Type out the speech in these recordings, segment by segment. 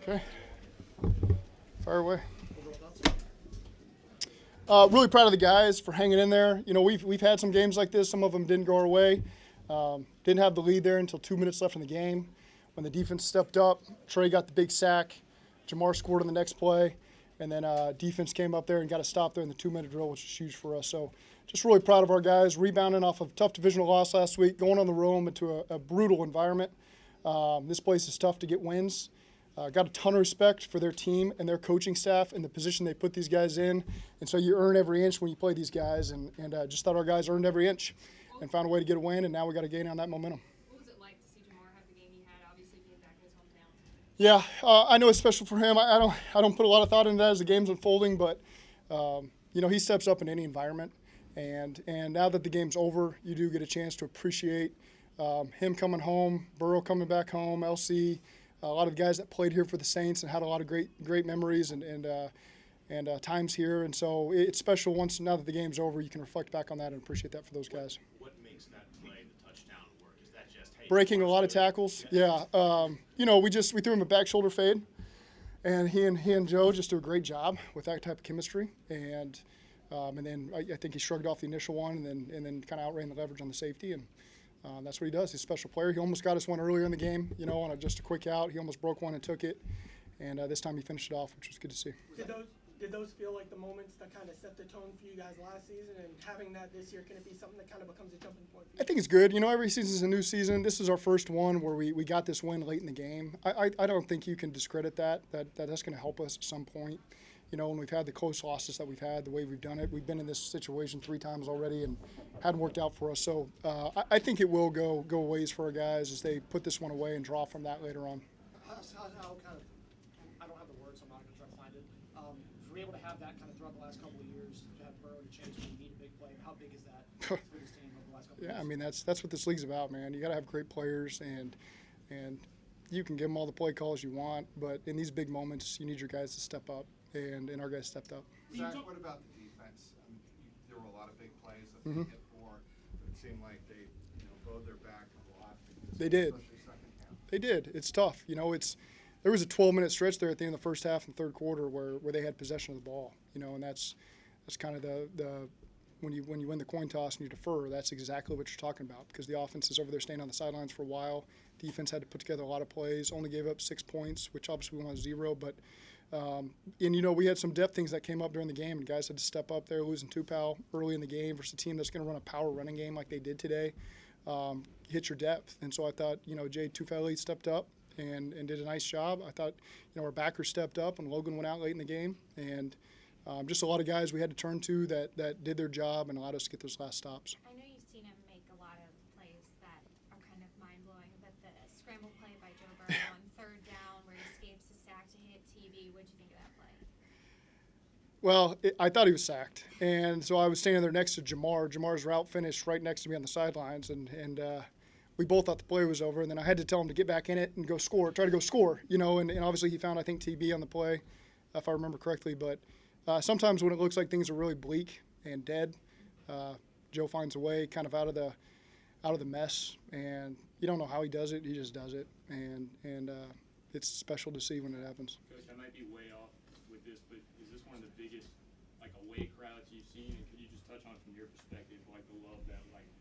Okay. Fire away. Really proud of the guys for hanging in there. You know, we've had some games like this. Some of them didn't go our way. Didn't have the lead there until 2 minutes left in the game. When the defense stepped up, Trey got the big sack. Jamar scored on the next play. And then defense came up there and got a stop there in the 2-minute drill, which is huge for us. So just really proud of our guys, rebounding off of a tough divisional loss last week, going on the road into a brutal environment. This place is tough to get wins. Got a ton of respect for their team and their coaching staff and the position they put these guys in. And so you earn every inch when you play these guys. And just thought our guys earned every inch and found a way to get a win. And now we got to gain on that momentum. What was it like to see Jamar have the game he had, obviously being back in his hometown? Yeah, I know it's special for him. I don't put a lot of thought into that as the game's unfolding, but you know, he steps up in any environment. And now that the game's over, you do get a chance to appreciate him coming home, Burrow coming back home, LC. A lot of the guys that played here for the Saints and had a lot of great memories and times here. And so it's special once now that the game's over, you can reflect back on that and appreciate that for those guys. What makes that play, the touchdown, work? Is that just, hey, breaking a lot of tackles? Yeah. You know, we threw him a back shoulder fade, and he and Joe just do a great job with that type of chemistry. And then I think he shrugged off the initial one and then kind of outran the leverage on the safety. And that's what he does. He's a special player. He almost got us one earlier in the game, you know, on just a quick out. He almost broke one and took it. And this time he finished it off, which was good to see. Did those feel like the moments that kind of set the tone for you guys last season? And having that this year, can it be something that kind of becomes a jumping point for you? I think it's good. You know, every season is a new season. This is our first one where we got this win late in the game. I don't think you can discredit that's going to help us at some point. You know, when we've had the close losses that we've had, the way we've done it, we've been in this situation 3 times already and hadn't worked out for us. So I think it will go a ways for our guys as they put this one away and draw from that later on. How kind of, I don't have the words, so I'm not going to try to find it. If we're able to have that kind of throughout the last couple of years, to have Burrow to change when you need a big play, how big is that for this team over the last couple of years? Yeah, I mean, that's what this league's about, man. You got to have great players, and you can give them all the play calls you want, but in these big moments, you need your guys to step up. And our guys stepped up. Zac, what about the defense? I mean, there were a lot of big plays that they hit for. It seemed like they, bowed their back a lot. They did. Especially second half. They did. It's tough. You know, there was a 12-minute stretch there at the end of the first half and third quarter where they had possession of the ball. You know, and that's kind of the when you win the coin toss and you defer, that's exactly what you're talking about because the offense is over there staying on the sidelines for a while. Defense had to put together a lot of plays. Only gave up 6 points, which obviously we wanted 0, but. And, you know, we had some depth things that came up during the game, and guys had to step up there, losing Tupou early in the game versus a team that's going to run a power running game like they did today. Hit your depth. And so I thought, you know, Jay Tufele stepped up and did a nice job. I thought, you know, our backers stepped up, and Logan went out late in the game. And just a lot of guys we had to turn to that did their job and allowed us to get those last stops. I know you've seen him make a lot of plays that are kind of mind-blowing, but the scramble play by Joe Burrow on third down where he escapes the sack to hit TB, what did you think of that play? Well, I thought he was sacked. And so I was standing there next to Jamar. Jamar's route finished right next to me on the sidelines, and we both thought the play was over. And then I had to tell him to get back in it and try to go score, you know, and obviously he found, I think, TB on the play, if I remember correctly. But sometimes when it looks like things are really bleak and dead, Joe finds a way kind of out of the mess, and you don't know how he does it. He just does it, and it's special to see when it happens. Coach, I might be way off with this, but is this one of the biggest away crowds you've seen? And could you just touch on from your perspective, the love that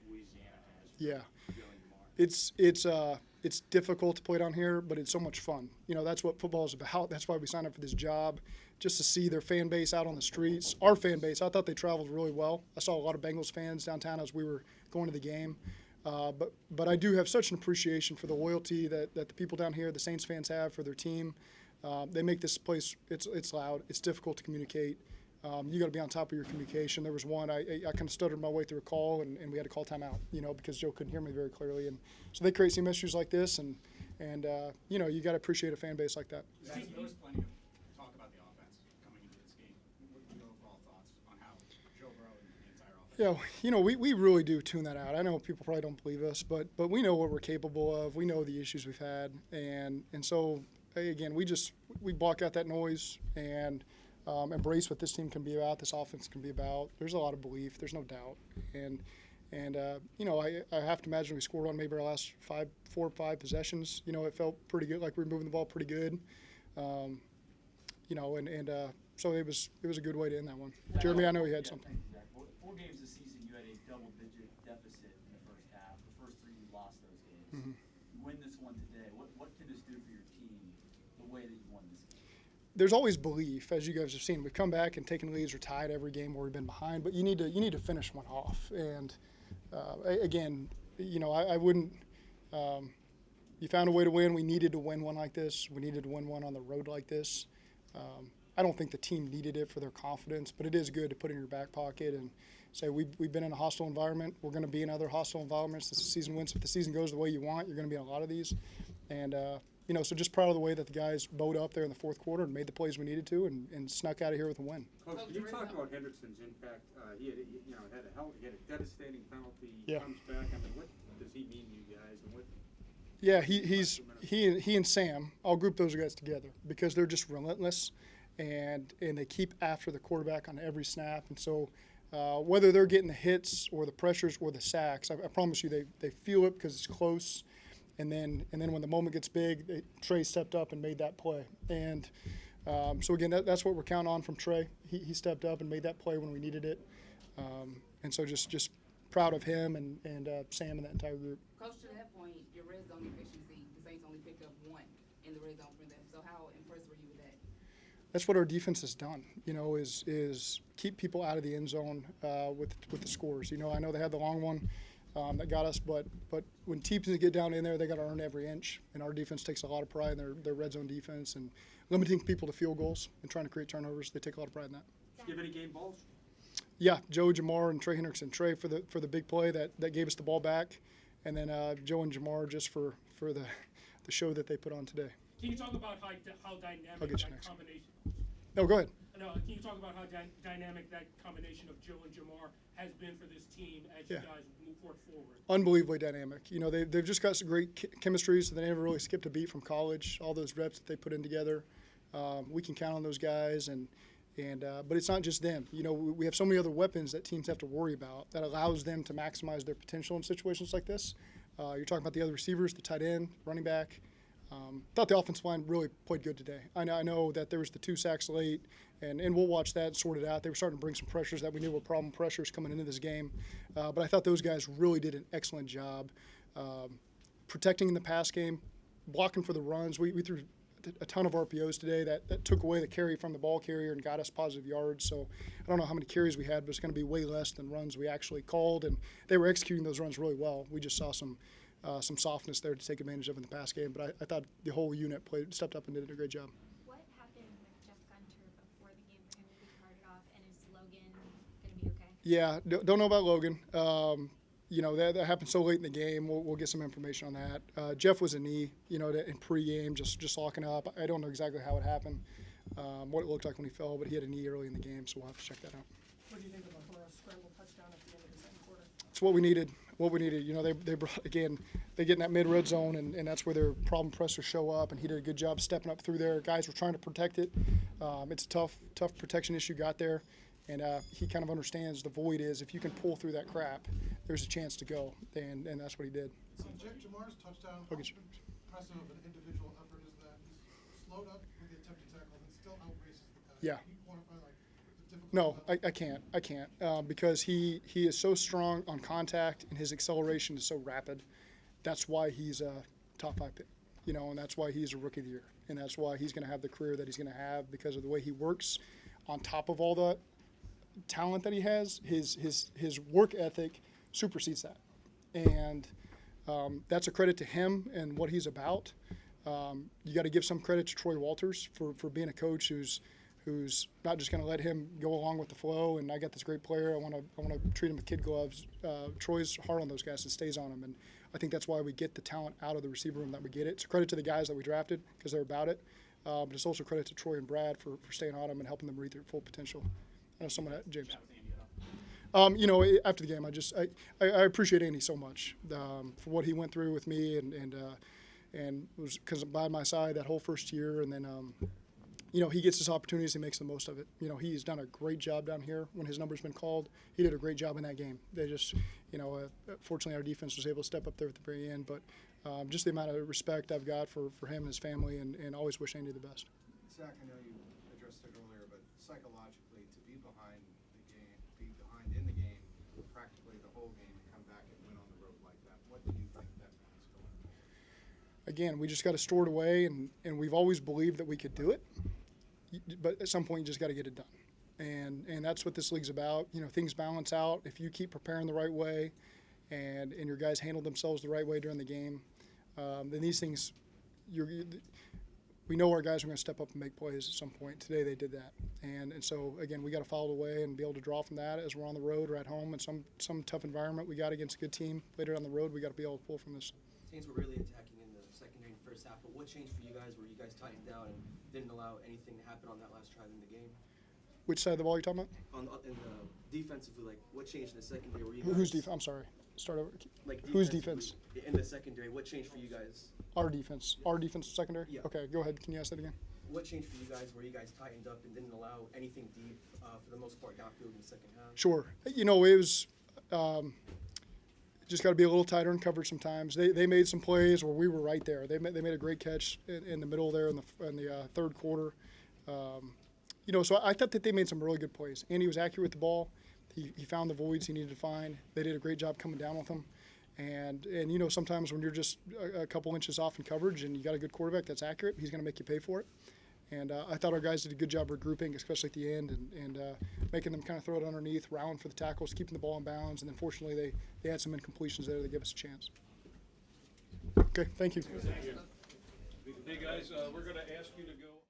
Louisiana has for Joe and Jamar? It's difficult to play down here, but it's so much fun. You know, that's what football is about. That's why we signed up for this job, just to see their fan base out on the streets. Our fan base, I thought they traveled really well. I saw a lot of Bengals fans downtown as we were going to the game. But I do have such an appreciation for the loyalty that the people down here, the Saints fans, have for their team. They make this place, it's loud. It's difficult to communicate. You got to be on top of your communication. There was one, I kind of stuttered my way through a call, and we had to call timeout, you know, because Joe couldn't hear me very clearly. And so they create some issues like this, and you know, you got to appreciate a fan base like that. There was plenty of talk about the offense coming into this game. What are your overall thoughts on how Joe Burrow and the entire offense? Yeah, you know, we really do tune that out. I know people probably don't believe us, but we know what we're capable of. We know the issues we've had, and so again, we block out that noise and embrace what this team can be about, this offense can be about. There's a lot of belief. There's no doubt, and you know, I have to imagine we scored on maybe our last 4 or 5 possessions. You know, it felt pretty good, like we were moving the ball pretty good. You know, so it was a good way to end that one. Jeremy, I know you had something. Thank you, Zach. 4 games this season, you had a double-digit deficit in the first half. The first 3, you lost those games. Mhm. You win this one today. What can this do for your team, the way that you won this game? There's always belief, as you guys have seen. We've come back and taken leads or tied every game where we've been behind, but you need to finish one off. And again, you know, I wouldn't. You found a way to win. We needed to win one like this. We needed to win one on the road like this. I don't think the team needed it for their confidence, but it is good to put in your back pocket and say we've been in a hostile environment. We're going to be in other hostile environments as the season wins. If the season goes the way you want, you're going to be in a lot of these. And you know, so just proud of the way that the guys bowed up there in the fourth quarter and made the plays we needed to and snuck out of here with a win. Coach, can you talk about Henderson's impact? He had a devastating penalty. He Yeah. comes back. I mean, what does he mean to you guys? And what? Yeah, he and Sam. I'll group those guys together because they're just relentless, and they keep after the quarterback on every snap. And so whether they're getting the hits or the pressures or the sacks, I promise you they feel it because it's close. And then when the moment gets big, Trey stepped up and made that play. And so again, that's what we're counting on from Trey. He stepped up and made that play when we needed it. And so just proud of him and Sam and that entire group. Coach, to that point, your red zone efficiency, the Saints only picked up 1 in the red zone from them. So how impressed were you with that? That's what our defense has done, you know, is keep people out of the end zone with the scores. You know, I know they had the long one that got us, but when teams get down in there, they got to earn every inch. And our defense takes a lot of pride in their red zone defense and limiting people to field goals and trying to create turnovers. They take a lot of pride in that. Do you have any game balls? Yeah, Joe, Jamar, and Trey Hendrickson. Trey for the big play that gave us the ball back, and then Joe and Jamar just for the show that they put on today. Can you talk about how I'll dynamic get you that next. combination? No, go ahead. No, can you talk about how dynamic that combination of Joe and Jamar has been for this team as you guys move forward? Unbelievably dynamic. You know, they've just got some great chemistry, so they never really skipped a beat from college. All those reps that they put in together, we can count on those guys. But it's not just them. You know, we have so many other weapons that teams have to worry about that allows them to maximize their potential in situations like this. You're talking about the other receivers, the tight end, running back. Thought the offensive line really played good today. I know that there was the 2 sacks late, and we'll watch that and sort it out. They were starting to bring some pressures that we knew were problem pressures coming into this game. But I thought those guys really did an excellent job protecting in the pass game, blocking for the runs. We threw a ton of RPOs today that took away the carry from the ball carrier and got us positive yards. So I don't know how many carries we had, but it's going to be way less than runs we actually called. And they were executing those runs really well. We just saw some softness there to take advantage of in the pass game. But I thought the whole unit stepped up and did a great job. What happened with Jeff Gunter before the game for him to be carted off, and is Logan going to be okay? Yeah, don't know about Logan. You know, that happened so late in the game. We'll get some information on that. Jeff was a knee, you know, in pregame, just locking up. I don't know exactly how it happened, what it looked like when he fell, but he had a knee early in the game, so we'll have to check that out. What do you think of a scramble touchdown at the end of the second quarter? It's what we needed. You know, they brought, again, they get in that mid-red zone, and that's where their problem pressers show up, and he did a good job stepping up through there. Guys were trying to protect it. It's a tough protection issue got there, and he kind of understands the void is if you can pull through that crap, there's a chance to go, and that's what he did. Jamar's touchdown, how impressive of an individual effort is that? He's slowed up with the attempted tackle and still outraces the guy. Yeah. Can you quantify the difficulty? No, I can't because he is so strong on contact and his acceleration is so rapid. That's why he's a top 5 pick, you know, and that's why he's a rookie of the year, and that's why he's going to have the career that he's going to have because of the way he works. On top of all the talent that he has, his work ethic supersedes that, and that's a credit to him and what he's about. You got to give some credit to Troy Walters for being a coach who's not just going to let him go along with the flow. And I got this great player. I want to treat him with kid gloves. Troy's hard on those guys and stays on them, and I think that's why we get the talent out of the receiver room that we get it. It's a credit to the guys that we drafted because they're about it, but it's also credit to Troy and Brad for staying on them and helping them reach their full potential. I know someone at James. You know, after the game, I appreciate Andy so much for what he went through with me and was because by my side that whole first year, and then you know, he gets his opportunities, he makes the most of it. You know, he's done a great job down here when his number's been called. He did a great job in that game. They just, you know, fortunately our defense was able to step up there at the very end, but just the amount of respect I've got for him and his family, and always wish Andy the best. Zach, I know you addressed it earlier, but psychologically, to be behind in the game, practically the whole game, and come back and win on the road like that, what do you think that means going forward? Again, we just got to store it away, and we've always believed that we could do it. But at some point, you just got to get it done. And that's what this league's about. You know, things balance out. If you keep preparing the right way and your guys handle themselves the right way during the game, then these things, we know our guys are going to step up and make plays at some point. Today they did that. And so, again, we got to follow the way and be able to draw from that as we're on the road or at home in some tough environment we got against a good team. Later on the road, we got to be able to pull from this. Saints were really attacking in the secondary in the first half, but what changed for you guys where you guys tightened down and didn't allow anything to happen on that last drive in the game? Which side of the ball are you talking about? In the defensively, like what changed in the secondary? Where you guys, Who's defense? I'm sorry. Start over. Like whose defense? In the secondary, what changed for you guys? Our defense. Our defense secondary? Yeah. Okay, go ahead. Can you ask that again? What changed for you guys where you guys tightened up and didn't allow anything deep for the most part downfield in the second half? Sure. You know, it was just got to be a little tighter in coverage sometimes. They made some plays where we were right there. They made a great catch in the middle there in the third quarter. You know, so I thought that they made some really good plays. Andy was accurate with the ball. He found the voids he needed to find. They did a great job coming down with him. And you know, sometimes when you're just a couple inches off in coverage and you got a good quarterback that's accurate, he's going to make you pay for it. And I thought our guys did a good job regrouping, especially at the end, and making them kind of throw it underneath, rallying for the tackles, keeping the ball in bounds. And then fortunately, they had some incompletions there that gave us a chance. Okay, thank you. Hey guys, we're going to ask you to go.